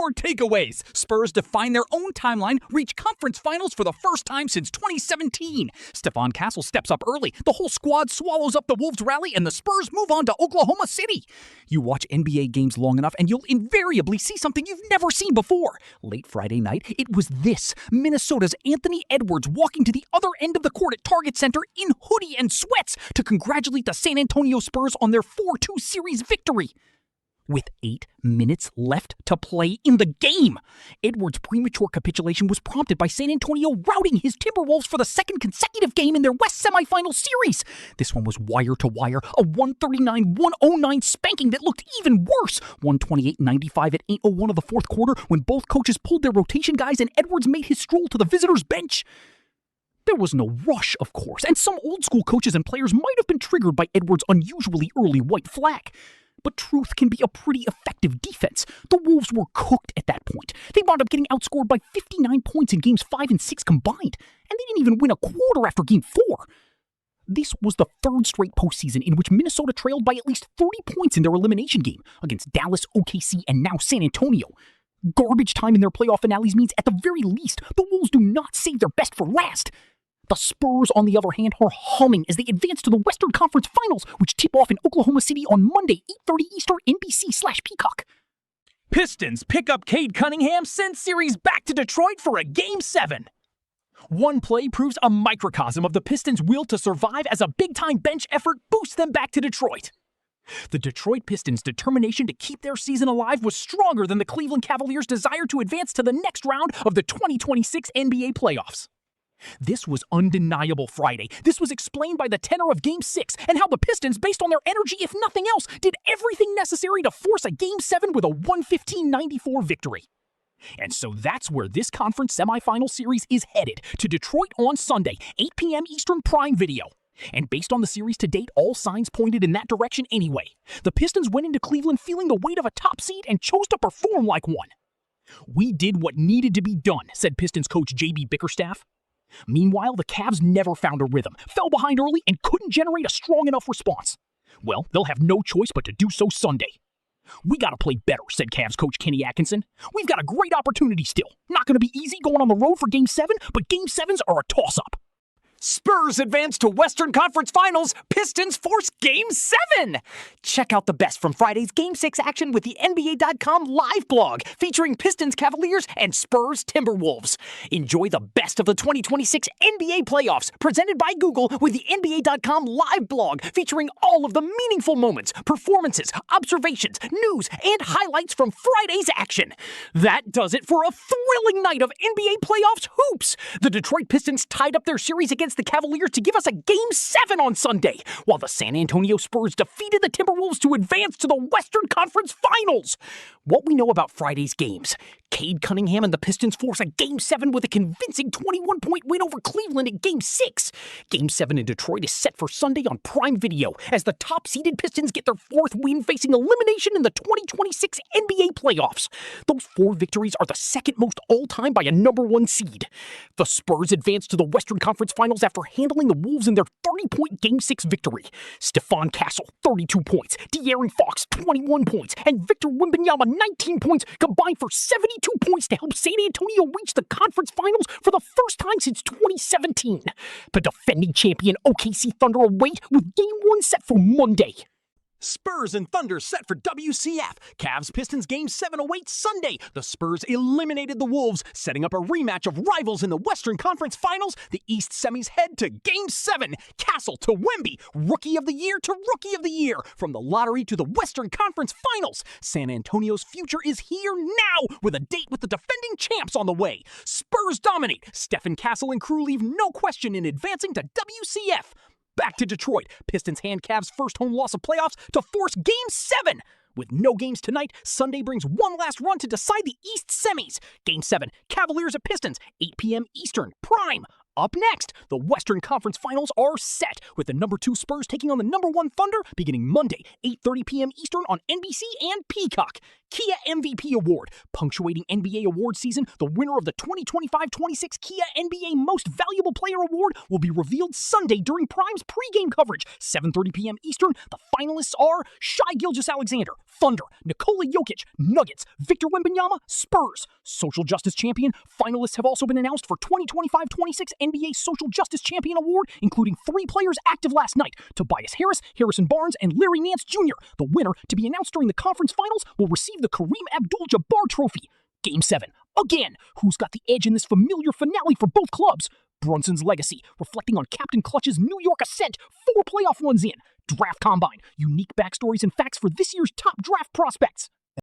more takeaways. Spurs define their own timeline, reach conference finals for the first time since 2017. Stephon Castle steps up early, the whole squad swallows up the Wolves rally, and the Spurs move on to Oklahoma City. You watch NBA games long enough, and you'll invariably see something you've never seen before. Late Friday night, it was this. Minnesota's Anthony Edwards walking to the other end of the court at Target Center in hoodie and sweats to congratulate the San Antonio Spurs on their 4-2 series victory. With 8 minutes left to play in the game, Edwards' premature capitulation was prompted by San Antonio routing his Timberwolves for the second consecutive game in their West semifinal series. This one was wire-to-wire, a 139-109 spanking that looked even worse. 128-95 at 8:01 of the fourth quarter when both coaches pulled their rotation guys and Edwards made his stroll to the visitors' bench. There was no rush, of course, and some old-school coaches and players might have been triggered by Edwards' unusually early white flag. But truth can be a pretty effective defense. The Wolves were cooked at that point. They wound up getting outscored by 59 points in games 5 and 6 combined, and they didn't even win a quarter after game 4. This was the third straight postseason in which Minnesota trailed by at least 30 points in their elimination game against Dallas, OKC, and now San Antonio. Garbage time in their playoff finales means, at the very least, the Wolves do not save their best for last. The Spurs, on the other hand, are humming as they advance to the Western Conference Finals, which tip off in Oklahoma City on Monday, 8:30 Eastern, NBC/Peacock. Pistons pick up Cade Cunningham, send series back to Detroit for a Game 7. One play proves a microcosm of the Pistons' will to survive as a big-time bench effort boosts them back to Detroit. The Detroit Pistons' determination to keep their season alive was stronger than the Cleveland Cavaliers' desire to advance to the next round of the 2026 NBA playoffs. This was undeniable Friday. This was explained by the tenor of Game 6 and how the Pistons, based on their energy if nothing else, did everything necessary to force a Game 7 with a 115-94 victory. And so that's where this conference semifinal series is headed, to Detroit on Sunday, 8 p.m. Eastern Prime Video. And based on the series to date, all signs pointed in that direction anyway. The Pistons went into Cleveland feeling the weight of a top seed and chose to perform like one. "We did what needed to be done," said Pistons coach J.B. Bickerstaff. Meanwhile, the Cavs never found a rhythm, fell behind early, and couldn't generate a strong enough response. Well, they'll have no choice but to do so Sunday. "We gotta play better," said Cavs coach Kenny Atkinson. "We've got a great opportunity still. Not gonna be easy going on the road for Game 7, but Game 7s are a toss-up." Spurs advance to Western Conference Finals. Pistons force Game 7. Check out the best from Friday's Game 6 action with the NBA.com live blog featuring Pistons Cavaliers and Spurs Timberwolves. Enjoy the best of the 2026 NBA playoffs presented by Google with the NBA.com live blog featuring all of the meaningful moments, performances, observations, news, and highlights from Friday's action. That does it for a thrilling night of NBA playoffs hoops. The Detroit Pistons tied up their series against the Cavaliers to give us a Game 7 on Sunday, while the San Antonio Spurs defeated the Timberwolves to advance to the Western Conference Finals. What we know about Friday's games: Cade Cunningham and the Pistons force a Game 7 with a convincing 21-point win over Cleveland at Game 6. Game 7 in Detroit is set for Sunday on Prime Video as the top-seeded Pistons get their 4th win facing elimination in the 2026 NBA playoffs. Those 4 victories are the second most all-time by a number 1 seed. The Spurs advance to the Western Conference Finals after handling the Wolves in their 30-point Game 6 victory. Stephon Castle, 32 points, De'Aaron Fox, 21 points, and Victor Wembanyama, 19 points, combined for 72 points to help San Antonio reach the conference finals for the first time since 2017. The defending champion OKC Thunder await with Game 1 set for Monday. Spurs and Thunder set for WCF. Cavs-Pistons Game 7 awaits Sunday. The Spurs eliminated the Wolves, setting up a rematch of rivals in the Western Conference Finals. The East semis head to Game 7. Castle to Wemby. Rookie of the Year to Rookie of the Year. From the lottery to the Western Conference Finals. San Antonio's future is here now, with a date with the defending champs on the way. Spurs dominate. Stephen Castle and crew leave no question in advancing to WCF. Back to Detroit. Pistons hand Cavs' first home loss of playoffs to force Game 7. With no games tonight, Sunday brings one last run to decide the East semis. Game 7, Cavaliers at Pistons, 8 p.m. Eastern, Prime, Up next, the Western Conference Finals are set, with the number 2 Spurs taking on the number 1 Thunder beginning Monday, 8:30 p.m. Eastern on NBC and Peacock. Kia MVP Award. Punctuating NBA award season, the winner of the 2025-26 Kia NBA Most Valuable Player Award will be revealed Sunday during Prime's pregame coverage. 7:30 p.m. Eastern, the finalists are Shai Gilgeous-Alexander, Thunder, Nikola Jokic, Nuggets, Victor Wembanyama, Spurs. Social Justice Champion. Finalists have also been announced for 2025-26 NBA Social Justice Champion Award, including 3 players active last night: Tobias Harris, Harrison Barnes, and Larry Nance Jr. The winner, to be announced during the conference finals, will receive the Kareem Abdul-Jabbar Trophy. Game 7. Again, who's got the edge in this familiar finale for both clubs? Brunson's legacy, reflecting on Captain Clutch's New York ascent, 4 playoff runs in. Draft Combine, unique backstories and facts for this year's top draft prospects.